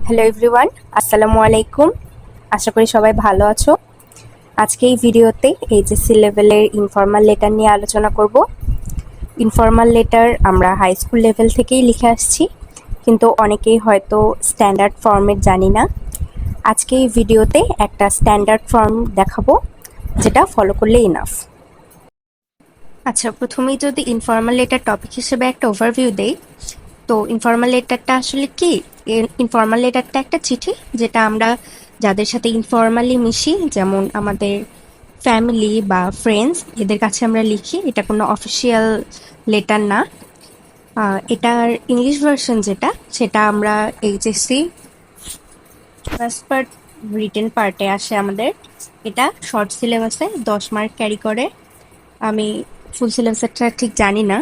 Hello everyone, আসসালামু আলাইকুম। আশা করি সবাই ভালো আছো। আজকে এই ভিডিওতে এইচএসসি লেভেলের ইনফর্মাল লেটার নিয়ে আলোচনা করব। ইনফর্মাল লেটার আমরা হাই স্কুল লেভেল থেকেই লিখে আসছি, কিন্তু অনেকেই হয়তো স্ট্যান্ডার্ড ফর্মেট জানি না। আজকে এই ভিডিওতে একটা স্ট্যান্ডার্ড ফর্ম দেখাবো, যেটা ফলো করলে ইনাফ। আচ্ছা, প্রথমেই যদি ইনফর্মাল লেটার টপিক হিসেবে একটা ওভারভিউ দেই, তো ইনফর্মাল লেটারটা আসলে কি? ইনফর্মাল লেটারটা একটা চিঠি যেটা আমরা যাদের সাথে ইনফর্মালি মিশি, যেমন আমাদের ফ্যামিলি বা ফ্রেন্ডস, এদের কাছে আমরা লিখি। এটা কোনো অফিসিয়াল লেটার না। এটার ইংলিশ ভার্সন যেটা, সেটা আমরা এইচএসসি ফার্স্ট পার্ট রিটেন পার্টে আসে আমাদের। এটা শর্ট সিলেবাসে 10 মার্ক ক্যারি করে। আমি ফুল সিলেবাসটা ঠিক জানি না।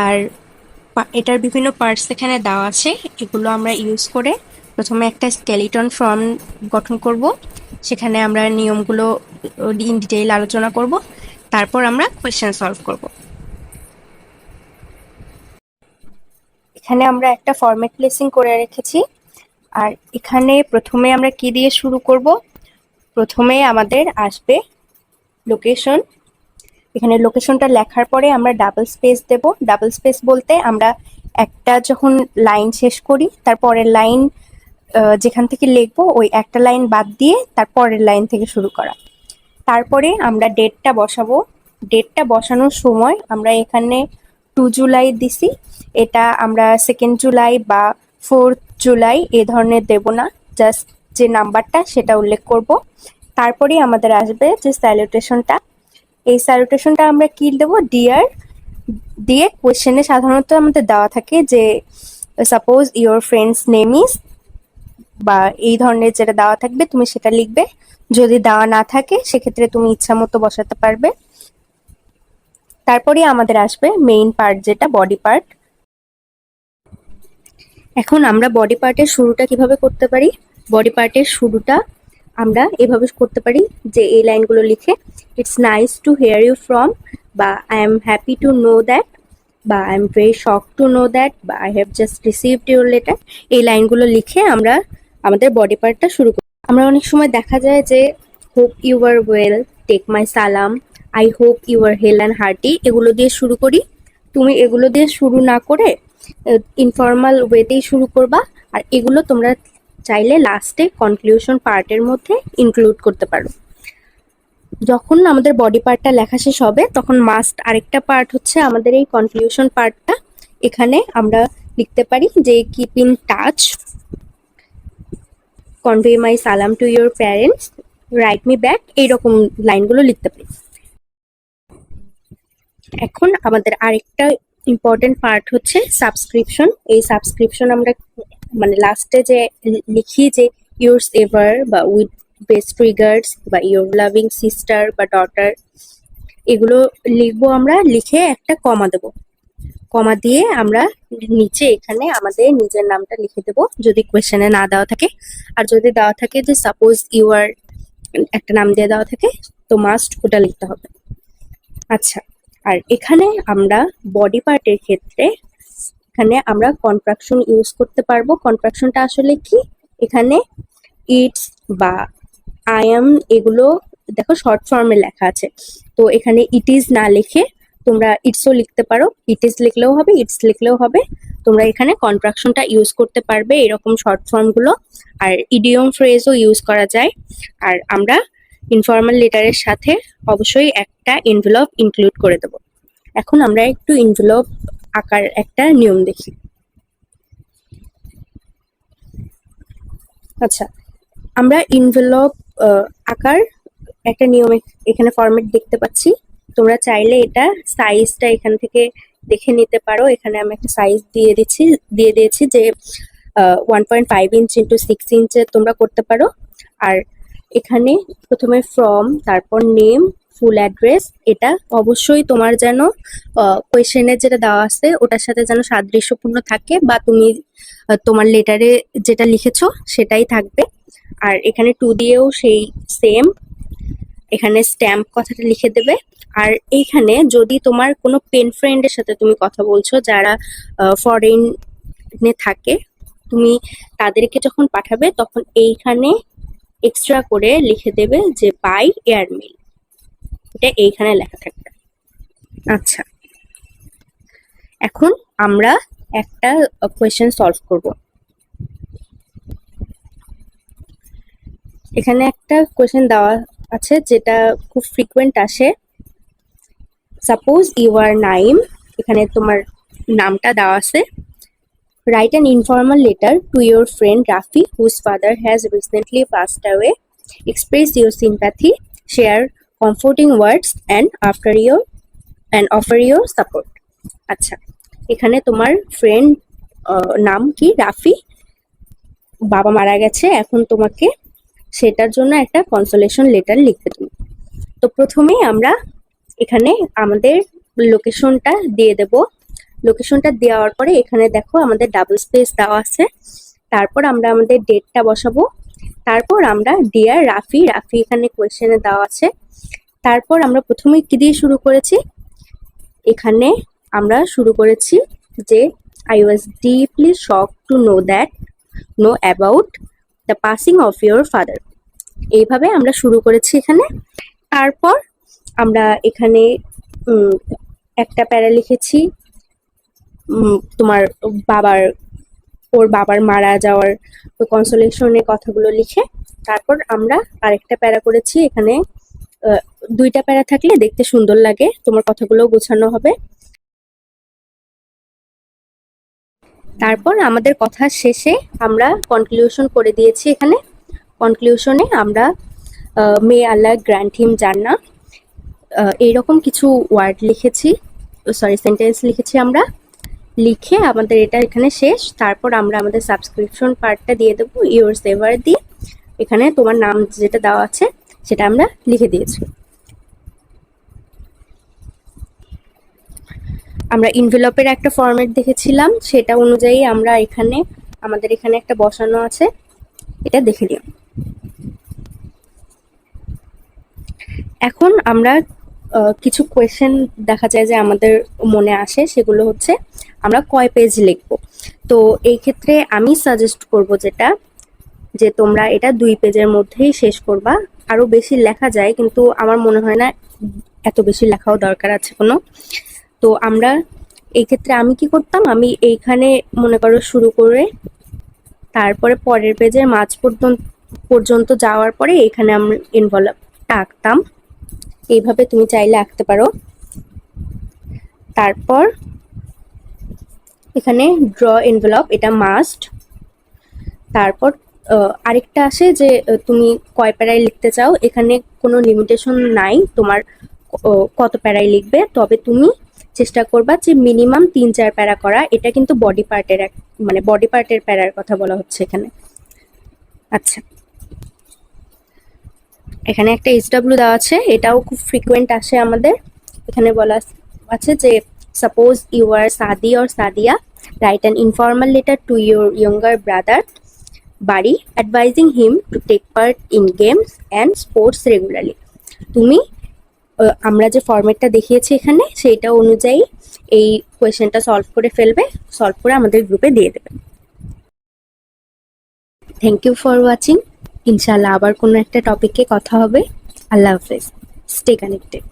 আর এটার বিভিন্ন পার্টস এখানে দেওয়া আছে, এগুলো আমরা ইউজ করে প্রথমে একটা স্কেলিটন ফর্ম গঠন করব। সেখানে আমরা নিয়মগুলো ইন ডিটেইল আলোচনা করব, তারপর আমরা কোয়েশ্চেন সলভ করব। এখানে আমরা একটা ফরম্যাট প্লেসিং করে রেখেছি। আর এখানে প্রথমে আমরা কি দিয়ে শুরু করব? প্রথমে আমাদের আসবে লোকেশন। এখানে লোকেশনটা লেখার পরে আমরা ডাবল স্পেস দেব। ডাবল স্পেস বলতে আমরা একটা যখন লাইন শেষ করি, তারপরের লাইন যেখান থেকে লিখবো ওই একটা লাইন বাদ দিয়ে তারপরের লাইন থেকে শুরু করা। তারপরে আমরা ডেটটা বসাবো। ডেটটা বসানোর সময় আমরা এখানে 2 জুলাই দিছি। এটা আমরা 2 জুলাই বা 4 জুলাই এ ধরনের দেব না, জাস্ট যে নাম্বারটা সেটা উল্লেখ করব। তারপরে আমাদের আসবে যে স্যালুটেশনটা। এই স্যালুটেশনটা আমরা কি দেবো? ডিয়ার দিয়ে কোয়েশ্চেনে সাধারণত আমাদের দেওয়া থাকে যে suppose your friends name is, বা এই ধরনের যেটা দেওয়া থাকবে তুমি সেটা লিখবে। যদি দেওয়া না থাকে সেক্ষেত্রে তুমি ইচ্ছা মতো বসাতে পারবে। তারপরে আমাদের আসবে মেইন পার্ট, যেটা বডি পার্ট। এখন আমরা বডি পার্টের শুরুটা কিভাবে করতে পারি? বডি পার্টের শুরুটা আমরা এভাবে করতে পারি যে এই লাইনগুলো লিখে, it's nice to hear you from, বা I am happy to know that, বা I am very shock to know that, বা I have just received your letter. এই লাইনগুলো লিখে আমরা আমাদের বডি পার্টটা শুরু করি। আমরা অনেক সময় দেখা যায় যে hope you are well, take my সালাম, I hope you are hale and hearty, এগুলো দিয়ে শুরু করি। তুমি এগুলো দিয়ে শুরু না করে ইনফর্মাল ওয়েতেই শুরু করবা। আর এগুলো তোমরা চাইলে লাস্টে কনক্লুশন পার্টের মধ্যে ইনক্লুড করতে পারো। যখন আমাদের বডি পার্টটা লেখা শেষ হবে, তখন মাস্ট আরেকটা পার্ট হচ্ছে আমাদের এই কনক্লুশন পার্টটা। এখানে আমরা লিখতে পারি যে keep in touch, convey my সালাম to your parents, write me back, এইরকম লাইনগুলো লিখতে পারি। এখন আমাদের আরেকটা ইম্পর্টেন্ট পার্ট হচ্ছে সাবস্ক্রিপশন। এই সাবস্ক্রিপশন আমরা মানে লাস্টে যে লিখি যে ইউরস এভার, বা উইথ বেস্ট রিগার্ডস, বা ইউর লাভিং সিস্টার বা ডটার, এগুলো লিখবো আমরা। লিখে একটা কমা দেব। কমা দিয়ে আমরা নিচে এখানে আমাদের নিজের নামটা লিখে দেব, যদি কোয়েশ্চেনে না দেওয়া থাকে। আর যদি দেওয়া থাকে যে সাপোজ ইউ আর, একটা নাম দিয়ে দেওয়া থাকে, তো মাস্ট ওটা লিখতে হবে। আচ্ছা, আর এখানে আমরা বডি পার্টের ক্ষেত্রে এখানে আমরা কন্ট্রাকশন ইউজ করতে পারবো। কন্ট্রাকশনটা আসলে কি? এখানে ইটস বা আই এম, এগুলো দেখো শর্ট ফর্মে লেখা আছে, তো এখানে ইট ইজ না লিখে তোমরা ইটসও লিখতে পারো। ইট ইজ লিখলেও হবে, ইটস লিখলেও হবে। তোমরা এখানে কন্ট্রাকশনটা ইউজ করতে পারবে এরকম শর্ট ফর্মগুলো। আর ইডিয়ম ফ্রেজও ইউজ করা যায়। আর আমরা ইনফর্মাল লেটারের সাথে অবশ্যই একটা এনভেলপ ইনক্লুড করে দেব। এখন আমরা একটু এনভেলপ আকার একটা নিয়ম দেখি। আচ্ছা, আমরা এনভেলপ আকার একটা নিয়ম এখানে ফরম্যাট দেখতে পাচ্ছি। তোমরা চাইলে এটা সাইজটা এখান থেকে দেখে নিতে পারো। এখানে আমি একটা সাইজ দিয়ে দিয়েছি যে 1.5 ইঞ্চ ইন্টু 6 ইঞ্চে তোমরা করতে পারো। আর এখানে প্রথমে ফ্রম, তারপর নেম, ফুল অ্যাড্রেস, এটা অবশ্যই তোমার যেন কোয়েশ্চেনের যেটা দেওয়া আছে ওটার সাথে যেন সাদৃশ্যপূর্ণ থাকে, বা তুমি তোমার লেটারে যেটা লিখেছো সেটাই থাকবে। আর এখানে টু দিয়েও সেই সেম, এখানে স্ট্যাম্প কথাটা লিখে দেবে। আর এইখানে যদি তোমার কোনো পেন ফ্রেন্ডের সাথে তুমি কথা বলছো যারা ফরেনে থাকে, তুমি তাদেরকে যখন পাঠাবে তখন এইখানে এক্সট্রা করে লিখে দেবে যে বাই এয়ারমেল, এটা এইখানে লেখা থাকবে। আচ্ছা, এখন আমরা একটা কোয়েশ্চেন সলভ করব। এখানে একটা কোয়েশ্চেন দেওয়া আছে যেটা খুব ফ্রিকোয়েন্ট আসে। সাপোজ ইউ আর নাইম, এখানে তোমার নামটা দেওয়া আছে। Write an informal letter to your friend Rafi whose father has recently passed away, express your sympathy, share comforting words and offer your support. আচ্ছা, এখানে তোমার ফ্রেন্ড নাম কি? রাফি, বাবা মারা গেছে, এখন তোমাকে সেটার জন্য একটা কনসোলেশন লেটার লিখবে তুমি। তো প্রথমেই আমরা এখানে আমাদের লোকেশনটা দিয়ে দেব। লোকেশনটা দেওয়ার পরে এখানে দেখো আমাদের ডাবল স্পেস দেওয়া আছে। তারপর আমরা আমাদের ডেটটা বসাবো। তারপর আমরা ডিয়ার রাফি, রাফি এখানে কোয়েশ্চেনে দেওয়া আছে। তারপর আমরা প্রথমে কি দিয়ে শুরু করেছি? এখানে আমরা শুরু করেছি যে I was deeply shocked to know about the passing of your father. এইভাবে আমরা শুরু করেছি এখানে। তারপর আমরা এখানে একটা প্যারা লিখেছি তোমার ওর বাবার মারা যাওয়ার কনসোলেশনের কথাগুলো লিখে। তারপর আমরা আরেকটা প্যারা করেছি এখানে। দুইটা প্যারা থাকলে দেখতে সুন্দর লাগে, তোমার কথাগুলো গোছানো হবে। তারপর আমাদের কথা শেষে আমরা কনক্লুশন করে দিয়েছি। এখানে কনক্লুশনে আমরা মে আল্লাহ গ্র্যান্ট হিম জান্নাহ এইরকম কিছু ওয়ার্ড লিখেছি, সেন্টেন্স লিখেছি আমরা। লিখে আমাদের এটা এখানে শেষ। তারপর আমরা আমাদের সাবস্ক্রিপশন পার্টটা দিয়ে দেবো ইউর সেভার দিয়ে। এখানে তোমার নাম যেটা দেওয়া আছে সেটা আমরা লিখে দিয়েছি। আমরা ইনভেলপের একটা ফরম্যাট দেখেছিলাম, সেটা অনুযায়ী আমরা আমাদের এখানে একটা বসানো আছে, এটা দেখে নিও। এখন আমরা কিছু কোয়েশ্চেন দেখা যায় যে আমাদের মনে আসে, সেগুলো হচ্ছে আমরা কয় পেজ লিখবো। তো এই ক্ষেত্রে আমি সাজেস্ট করব যেটা, যে তোমরা এটা 2 পেজের মধ্যেই শেষ করবা। আরো বেশি লেখা যায়, কিন্তু আমার মনে হয় না এত বেশি লেখাও দরকার আছে কোনো। তো আমরা এই ক্ষেত্রে আমি কি করতাম, আমি এইখানে মনে করো শুরু করে তারপরে পরের পেজের মাঝ পর্যন্ত যাওয়ার পরে এখানে আমরা এনভেলপটা আঁকতাম। এইভাবে তুমি চাইলে আঁকতে পারো। তারপর এখানে ড্র এনভেলপ, এটা মাস্ট। তারপর আরেকটা আসে যে তুমি কয় প্যারায় লিখতে চাও, এখানে কোনো লিমিটেশন নাই তোমার কত প্যারায় লিখবে, তবে তুমি চেষ্টা করবা যে মিনিমাম 3-4 প্যারা করা। এটা কিন্তু বডি পার্টের প্যারার কথা বলা হচ্ছে এখানে। আচ্ছা, এখানে একটা SW দেওয়া আছে, এটাও খুব ফ্রিকোয়েন্ট আসে আমাদের। এখানে বলা আছে যে suppose you are Sadi or Sadia, write an informal letter to your younger brother Bari, advising him to take part in games and sports regularly. তুমি আমরা যে ফরম্যাটটা দেখিয়েছি এখানে সেইটা অনুযায়ী এই কোয়েশ্চেনটা সলভ করে ফেলবে, সলভ করে আমাদের গ্রুপে দিয়ে দেবে। Thank you for watching. ইনশাআল্লাহ আবার কোনো একটা টপিকে কথা হবে। আল্লাহ হাফেজ। Stay connected.